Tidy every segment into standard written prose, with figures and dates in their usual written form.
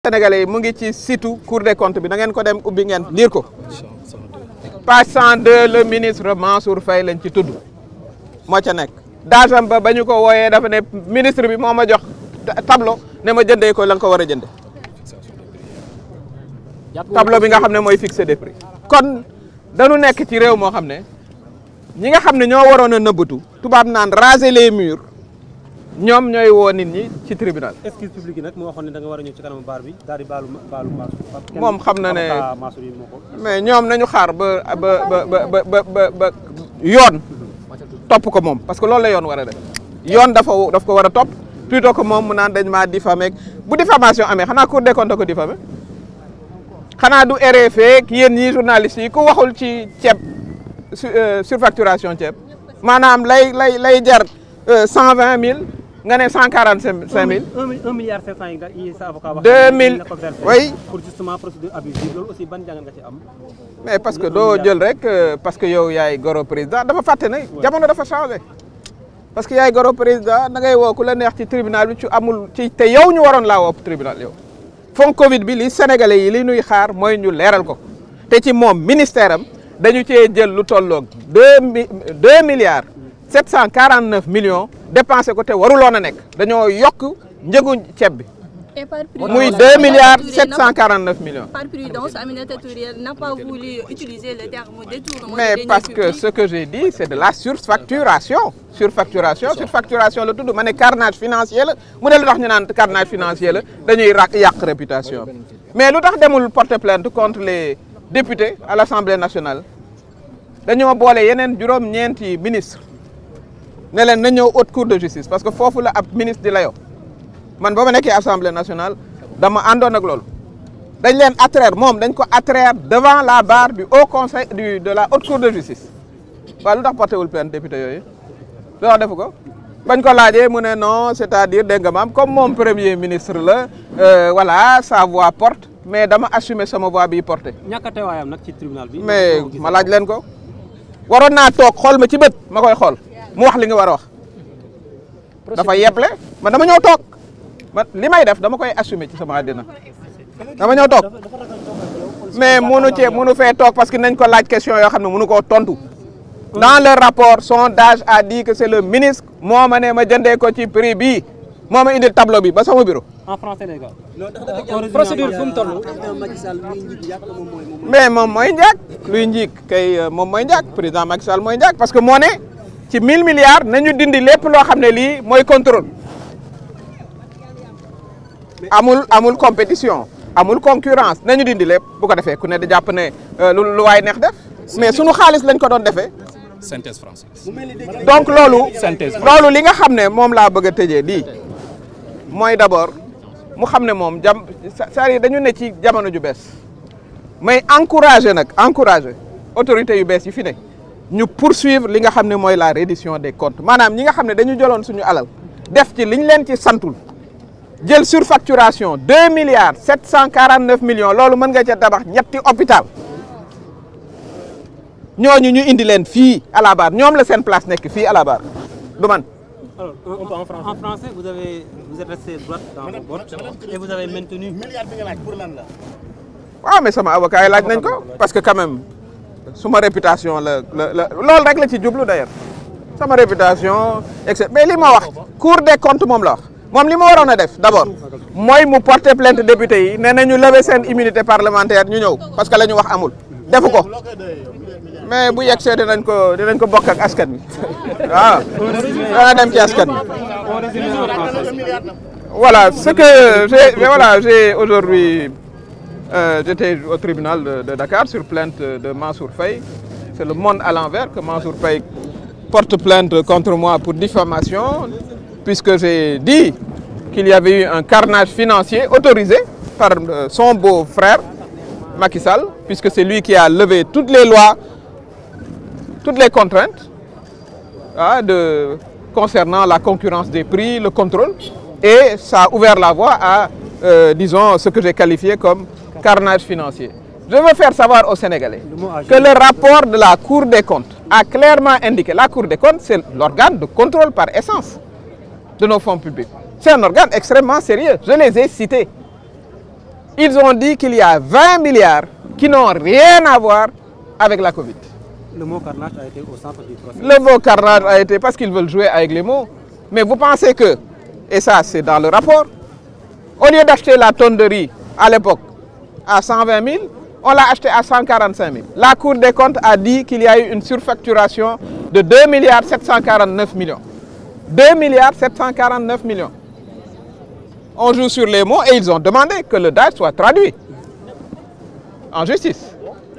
Sénégalais yi mu ngi ci site Cour des comptes bi da ngeen ko dem ubbi ngeen lire ko page 102 le ministre Mansour Faye lañ ci tudd moo ca nekk daasam ba ñu ko wooyee dafa ne ministre bi moo ma jox tableau ne ma jëndee ko la nga ko war a jënde tableau bi nga xam ne mooy fixer des prix kon dañu nekk ci réew moo xam ne ñi nga xam ne ñoo waroon a nëbbatu tubaab naan raser les murs ñoom ñooy woo nit ñi ci tribunal. excuse publique nag moo waxoon ne da nga war a ñëw ci kanamu baar bi daal di baalu moom xam na ne mais ñoom nañu xaar ba yoon topp ko moom parce que loolu la yoon war a def yoon daf ko war a topp plutôt que moom mu naan dañ maa diffamé bu diffamation amee xanaa Cour des comptes ko diffamé xanaa du RFI ak yéen ñii journalistes yi ku waxul ci ceeb surfacturation ceeb maanaam lay jar 120 000 nga ne 145 000. 1 milliard 500 yi sa avocat wax. 2000 oui. pour justement procédure abusive loolu aussi ban jàngat nga ci am. mais parce que doo jël rek parce que yow yaay goro président dafa fàtte ne jamono dafa changé. parce que yaay goro président da ngay woo ku la neex ci tribunal bi ci amul ci te yow ñu waroon laa woo tribunal yow. fonds Covid bi li sénégalais yi li nuy xaar mooy ñu leeral ko te ci moom ministère am dañu cee jël lu tolloog 2 milliards 749 millions dépensé ko te waruloon a nekk dañoo yokk njëgu ceeb bi. muy 2 milliards 749 millions. Par prudence, Aminata Touré n'a pas voulu utiliser le terme détournement. Mais parce que ce que j'ai dit, c'est de la surfacturation. Surfacturation, le tout de carnage financier. Mu ne lu tax ñu naan carnage financier la dañuy yàq réputation. Mais lu tax demul porter plainte contre les députés à l'Assemblée nationale dañoo boole yeneen juróom-ñeenti ministre ne leen na ñëw haute cour de justice parce que foofu la ab ministre di layoo. man ba ma nekkee assemblée nationale dama àndoon ak loolu dañ leen attraire moom dañ ko attraire devant la barre du haut conseil de la haute cour de justice waaw lu tax porté wul plainte député yooyu lu tax defu ko bañ ko laajee mu ne non c'est-à-dire dégg nga maam comme moom premier ministre la voilà sa voix porte mais dama assumer sama voix bi porté. ñàkk a teewaayam nag ci tribunal bi. mais ma laaj leen ko waroon naa toog xool ma ci bët ma koy xool mu wax li nga war a wax dafa yeble man dama ñëw toog. li may def dama koy assumer ci sama àddina dama ñëw toog mais munu fee toog parce que nañ ko laaj question yoo xam ne munu koo tontu dans le rapport sondage a dit que c'est le ministre moo ma ne ma jëndee ko ci prix bii moo ma indil tableau bi ba sama bureau. en français les gars. procédure fu mu toll. mais moom mooy njaag luy njiig kay moom mooy njaag président Macky Sall mooy njaag parce que moo ne ci 1000 milliards nañu dindi lépp loo xam ne lii mooy contrôle. amul compétition amul concurrence nañu dindi lépp bu ko defee ku ne di jàpp ne lu waay neex def mais sunu xaalis lañ ko doon defee. synthèse française. donc loolu li nga xam ne moom laa bëgg a tëjee lii mooy d'abord mu xam ne moom c'est-à-dire dañu ne ci jamono ju bees may encourager autorités yu bees yi fi ne ñu poursuivre li nga xam ne mooy la reddition des comptes maanaam ñi nga xam ne dañu jëloon suñu alal def ci liñ leen ci santul. jël surfacturation 2 milliards 749 millions loolu mën nga ca tabax ñetti hôpital ñooñu ñu indi leen fii à la barre ñoom la seen place nekk fii à la barre du man. Alors, en français, vous êtes resté droit dans vos bottes et vous avez maintenu. milliard bi nga laaj pour lan la. waaw mais sama avocat yi laaj nañ ko parce que quand même suma réputation la loolu rek la ci jublu d'ailleurs sama réputation etc mais li ma wax Cour des comptes moom la wax. moom li ma waroon a def d'abord mooy mu porter plainte député yi nee nañu lever seen immunité parlementaire ñu ñëw parce que la ñu wax amul defu ko mais bu yegsee dinañ ko bokk ak askan wi waaw dana dem ci askan wi voilà ce que j'ai aujourd'hui j'étais au tribunal de Dakar sur plainte de Mansour Faye c'est le monde à l'envers que Mansour Faye porte plainte contre moi pour diffamation puisque j'ai dit qu'il y avait eu un carnage financier autorisé par son beau-frère Macky Sall, puisque c'est lui qui a levé toutes les lois, toutes les contraintes concernant la concurrence des prix, le contrôle, et ça a ouvert la voie à, disons, ce que j'ai qualifié comme carnage financier. Je veux faire savoir aux Sénégalais que le rapport de la Cour des comptes a clairement indiqué, la Cour des comptes, c'est l'organe de contrôle par essence de nos fonds publics. C'est un organe extrêmement sérieux, je les ai cités. ils ont dit qu'il y a 20 milliards qui n'ont rien à voir avec la Covid. Le mot carnage a été au centre du procès. Le mot carnage a été parce qu'ils veulent jouer avec les mots. Mais vous pensez que, et ça c'est dans le rapport, au lieu d'acheter la tonne de riz à l'époque à 120 000, on l'a acheté à 145 000. La Cour des comptes a dit qu'il y a eu une surfacturation de 2 749 millions. 2 749 millions. On joue sur les mots et ils ont demandé que le DAGE soit traduit en justice.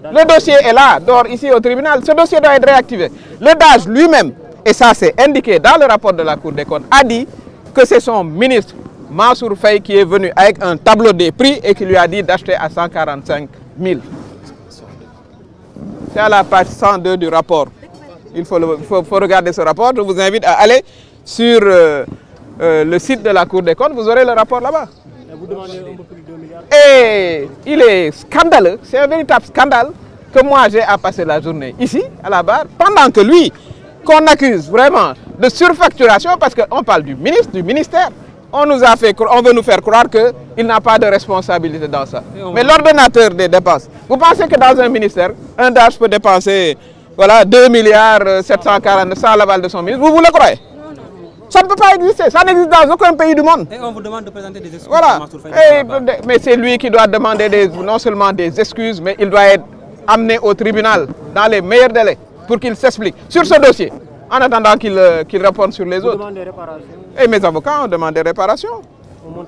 Le dossier est là, dehors ici au tribunal. Ce dossier doit être réactivé. Le DAGE lui-même, et ça c'est indiqué dans le rapport de la Cour des comptes, a dit que c'est son ministre Mansour Faye qui est venu avec un tableau des prix et qui lui a dit d'acheter à 145 000. C'est à la page 102 du rapport. Il faut regarder ce rapport. Je vous invite à aller sur le site de la Cour des comptes. Vous aurez le rapport là-bas. Vous demandez un peu plus de 2 milliards. Et il est scandaleux, c'est un véritable scandale que moi j'ai à passer la journée ici, à la barre, pendant que lui, qu'on accuse vraiment de surfacturation, parce qu'on parle du ministre, du ministère, on veut nous faire croire qu'il n'a pas de responsabilité dans ça. Mais l'ordonnateur des dépenses, vous pensez que dans un ministère, un DAGE peut dépenser voilà, 2 740 sans l'aval de son ministre, vous le croyez? Ça ne peut pas exister, ça n'existe dans aucun pays du monde. Et on vous demande de présenter des excuses. Voilà. Mais c'est lui qui doit demander non seulement des excuses, mais il doit être amené au tribunal dans les meilleurs délais pour qu'il s'explique sur ce dossier, en attendant qu'il réponde sur les autres. Vous demandez des réparations. Et mes avocats ont demandé des réparations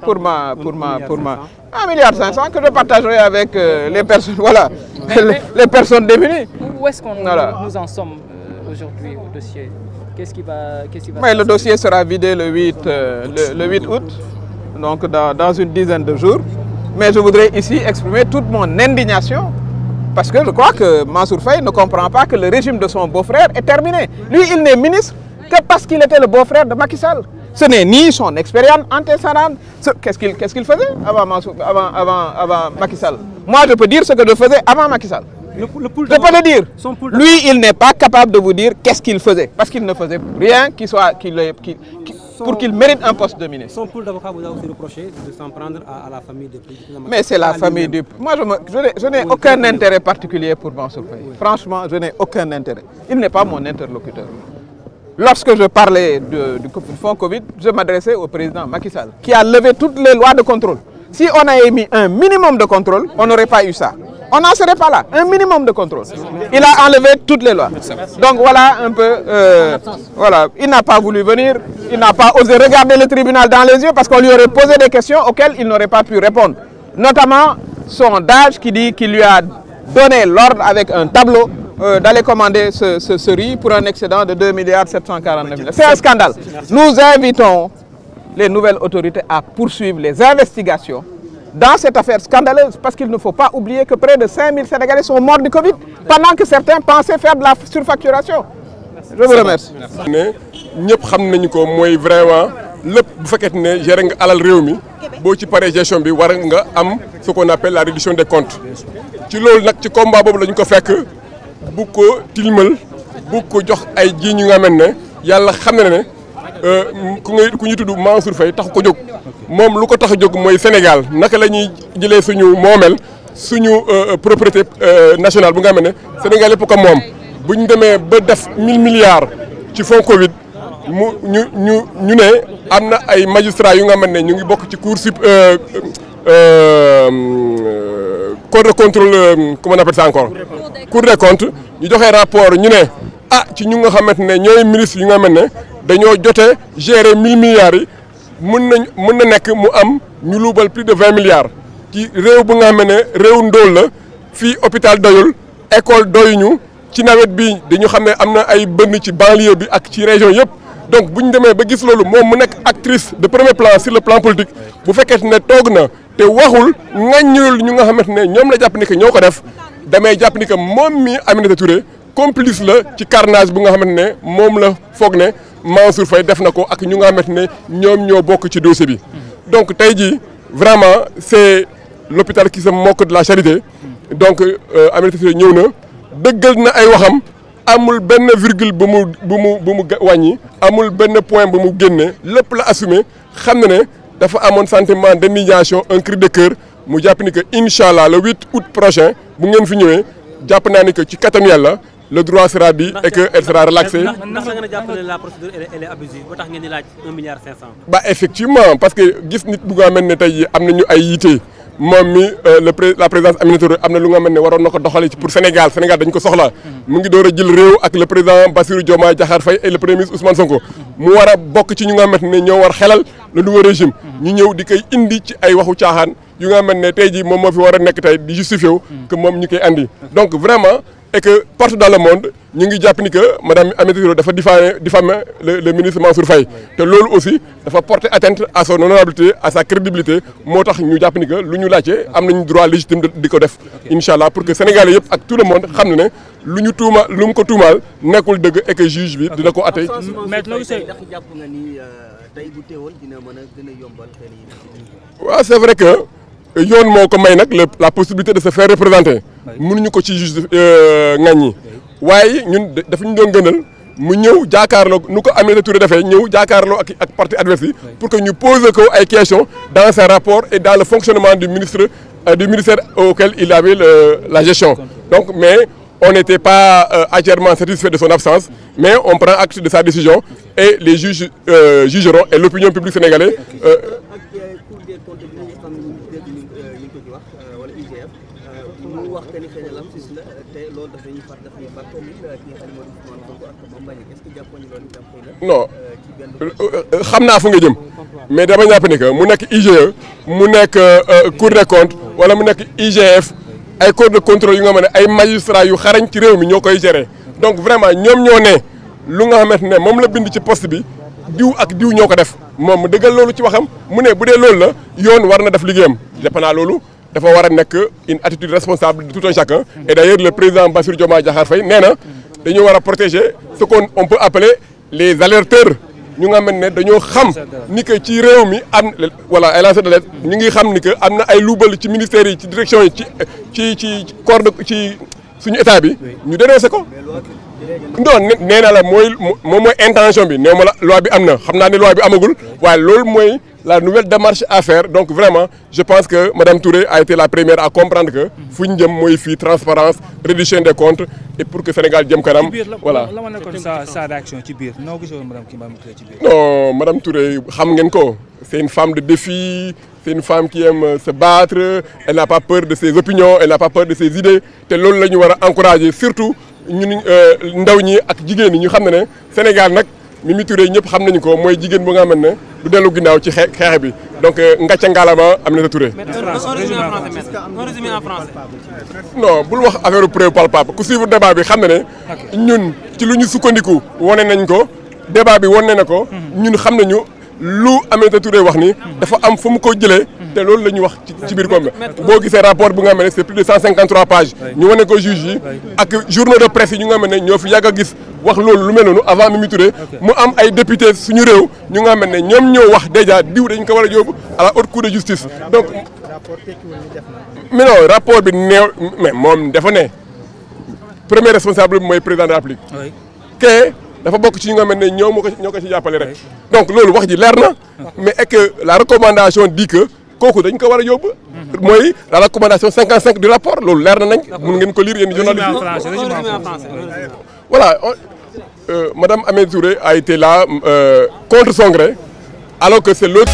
pour ma 1,5 milliard que je partagerai avec les personnes, voilà, les personnes démunies. Où est-ce qu'on nous en sommes aujourd'hui au dossier? Qu'est-ce qui va Mais le dossier sera vidé le 8 août, donc dans une dizaine de jours. Mais je voudrais ici exprimer toute mon indignation parce que je crois que Mansour Faye ne comprend pas que le régime de son beau-frère est terminé. Lui, il n'est ministre que parce qu'il était le beau-frère de Macky Sall. Ce n'est ni son expérience antécédente. Qu'est-ce qu'il faisait avant Macky Sall? Moi, je peux dire ce que je faisais avant Macky Sall. Je peux le dire. Lui, il n'est pas capable de vous dire qu'est-ce qu'il faisait. Parce qu'il ne faisait rien pour qu'il mérite un poste de ministre. Son pool d'avocats vous a aussi reproché de s'en prendre à la famille du président. Mais c'est la famille du... Moi, je n'ai aucun intérêt particulier pour Mansour Faye. Franchement, je n'ai aucun intérêt. Il n'est pas mon interlocuteur. Lorsque je parlais du fonds Covid, je m'adressais au président Macky Sall, qui a levé toutes les lois de contrôle. Si on avait mis un minimum de contrôle, on n'aurait pas eu ça. On n'en serait pas là. Un minimum de contrôle. Il a enlevé toutes les lois. Donc voilà un peu... voilà. Il n'a pas voulu venir. Il n'a pas osé regarder le tribunal dans les yeux parce qu'on lui aurait posé des questions auxquelles il n'aurait pas pu répondre. Notamment son DAGE qui dit qu'il lui a donné l'ordre avec un tableau d'aller commander ce riz pour un excédent de 2 749 000. C'est un scandale. Nous invitons les nouvelles autorités à poursuivre les investigations dans cette affaire scandaleuse, parce qu'il ne faut pas oublier que près de 5 000 Sénégalais sont morts du Covid, pendant que certains pensaient faire de la surfacturation. Je vous remercie. Ñëpp xam nañu ko mooy vraiment lépp bu fekkee ne gérer nga alal réew mi boo ci paree gestion bi war nga am ce qu'on appelle la réduction des comptes. ci loolu nag ci combat boobu la ñu ko fekk bu ko tilmal bu ko jox ay ji ñu nga mel ne yàlla xam na ne ku ñu tudd Mansour Faye tax ko jóg moom lu ko tax a jóg mooy Sénégal naka la ñuy jëlee suñu moomeel suñu propriété nationale bu nga xam ne Sénégal yëpp ko moom bu ñu demee ba def 1000 milliards ci fonds Covid ñu ne am na ay magistrats yu nga xam ne ñu ngi bokk ci cour de contrôle comment on appelle ça encore cour des comptes ñu joxe rapport ñu ne ci ñu nga xamante ne ñooy ministre yu nga xam ne dañoo jotee gérer 1000 milliards yi mën na nekk mu am ñu luubal plus de 20 milliards ci réew bu nga xam ne réew ndóol la fii hôpital doyul école doyuñu ci nawet bi dañu xam ne am na ay bënn ci banlieue bi ak ci région yëpp donc bu ñu demee ba gis loolu moom mu nekk actrice de premier plan sur le plan politique bu fekkee ne toog na te waxul ŋaññul ñu nga xamante ne ñoom la jàpp ni que ñoo ko def damay jàpp ni que moom mi Aminata Touré complice la ci carnage bu nga xamante ne moom la foog ne Mansour Faye def na ko ak ñu nga xamante ne ñoom ñoo bokk ci dossier bi. donc tey jii vraiment c'est l'hôpital qui se moque de la charité donc Aminata Touré ñëw na dëggal na ay waxam amul benn virgule bu mu wàññi amul benn point bu mu génne lépp la assumé xam na ne dafa amoon sentiment d'indignation un cri de cœur mu jàpp ni que incha allah le 8 août prochain bu ngeen fi ñëwee jàpp naa ni que ci kattanu yàlla le droit sera dit et que elle sera relaxée. ndax da nga jàpp ne la procédure elle est abusive ba tax ngeen di laaj 1,5 milliard. Bah effectivement parce que gis nit bu nga mel ne tey am nañu ay yitte moom mi la présidence Aminata Touré am na lu nga mel ne waroon na ko doxalee ci pour Sénégal dañ ko soxla mu ngi door a jël réew ak le président Bassirou Diomaye Diakhar Faye et le premier ministre Ousmane Sonko mu war a bokk ci ñu nga xamante ne ñoo war xelal le nouveau régime ñu ñëw di koy indi ci ay waxu caaxaan yu nga xamante ne tey jii moom moo fi war a nekk tey di justifié wu que moom ñu koy andi donc vraiment et que partout dans le monde ñu ngi jàpp ni que madame Aminata Touré dafa diffamer le ministre Mansour Faye te loolu aussi dafa porter atteinte à son honorabilité à sa crédibilité moo tax ñu jàpp ni que lu ñu laajte am nañu droit légitime di ko def incha allah pour que sénégalais yëpp ak tout le monde xam ne lu ñu tuuma lu mu ko tuumaal nekkul dëgg et que juge bi dina ko atte. ndax jàpp nga ni tey bu teewoon dina mën a gën a yombal xel yi. waaw c'est vrai que yoon moo ko may nag la possibilité de se faire représenter mënuñu ko ci juge ŋaññi waaye ñun dafa ñu doon gënal mu ñëw jaakaarloo nu ko Aminata Touré dafay ñëw jaakaarloo ak parti adverse yi pour que ñu poser ko ay questions dans ses rapports et dans le fonctionnement du ministère auquel il avait la gestion donc mais on n'était pas entièrement satisfait de son absence mais on prend acte de sa décision et les juges jugeront et l'opinion publique sénégalaise wax que ni xëy na lapsus la te loolu daf ñuy fàttali ki nga xam ne mooy Ousmane Sonko ak Mame Mbaye Niang est-ce que jàppoon ni loolu itam xëy na. non xam naa fu nga jëm mais dama jàpp ni que mu nekk IGE mu nekk Cour des comptes wala mu nekk IGF ay corps de contrôle yu nga xam ne ay magistrats yu xarañ ci réew mi ñoo koy gérer donc vraiment ñoom ñoo ne lu nga xamante ne moom la bind ci poste bi diw ak diw ñoo ko def moom mu dëggal loolu ci waxam mu ne bu dee loolu la yoon war na def liggéeyam jàpp naa loolu. dafa war a nekk une attitude responsable de tout un chacun et d'ailleurs le président Bassirou Diomaye Diakhar Faye nee na dañoo war a protéger ce qu'on peut appeler les alerteurs ñu nga mel ne dañoo xam ni que ci réew mi am voilà ay lanceurs d'alerte ñu ngi xam ni que am na ay luubal ci ministères yi ci direction yi ci corps de ci suñu état bi ñu dénoncé ko non nee na la moom mooy intention bi néew ma la loi bi am na xam naa ne loi bi amagul waaye loolu mooy la nouvelle démarche à faire donc vraiment je pense que madame Touré a été la première à comprendre que fu ñu jëm mooy fii transparence reddition des comptes et pour que Sénégal jëm kanam voilà. la ma nekkoon sa réaction ci biir noo gisoon madame Touré ci biir. non madame Touré xam ngeen ko c'est une femme de défi c'est une femme qui aime se battre elle n'a pas peur de ses opinions elle n'a pas peur de ses idées te loolu la ñu war a encourager surtout ñun ndaw ñi ak jigéen ñi ñu xam ne Sénégal nag Mimi Touré ñëpp xam nañu ko mooy jigéen bu nga xam ne du dellu ginnaaw ci xeex bi donc ngàcca ngaalama Aminata Touré. un résumé en français. non bul wax affaire preuve palpable ku suivre débat bi xam ne ñun ci lu ñu sukkandiku wane nañ ko débat bi wane na ko ñun xam nañu lu Aminata Touré wax ni dafa am fu mu ko jëlee te loolu la ñu wax ci biir comme boo gisee rapport bu nga xam ne c'est plus de 153 pages ñu wane ko juge yi ak journaux de presse yi ñu nga xam ne ñoo fi yàgg a gis wax loolu lu mel noonu avant Mimi Touré mu am ay député suñu réew ñu nga xam ne ñoom ñoo wax déjà diw dañ ko war a yóbbu à la haute cour de justice donc mais non rapport bi neew mais moom dafa ne premier responsable bi mooy président de la République kee dafa bokk ci ñi nga xam ne ñoo ko ci jàppale rek donc loolu wax ji leer na mais est que la recommandation dit que kooku dañ ko war a yóbbu mooy la recommandation 55 du rapport loolu leer na nañ mun ngeen ko lire yéen journalistes yi voilà madame Aminata Touré a été là contre son gré alors que c'est l'autre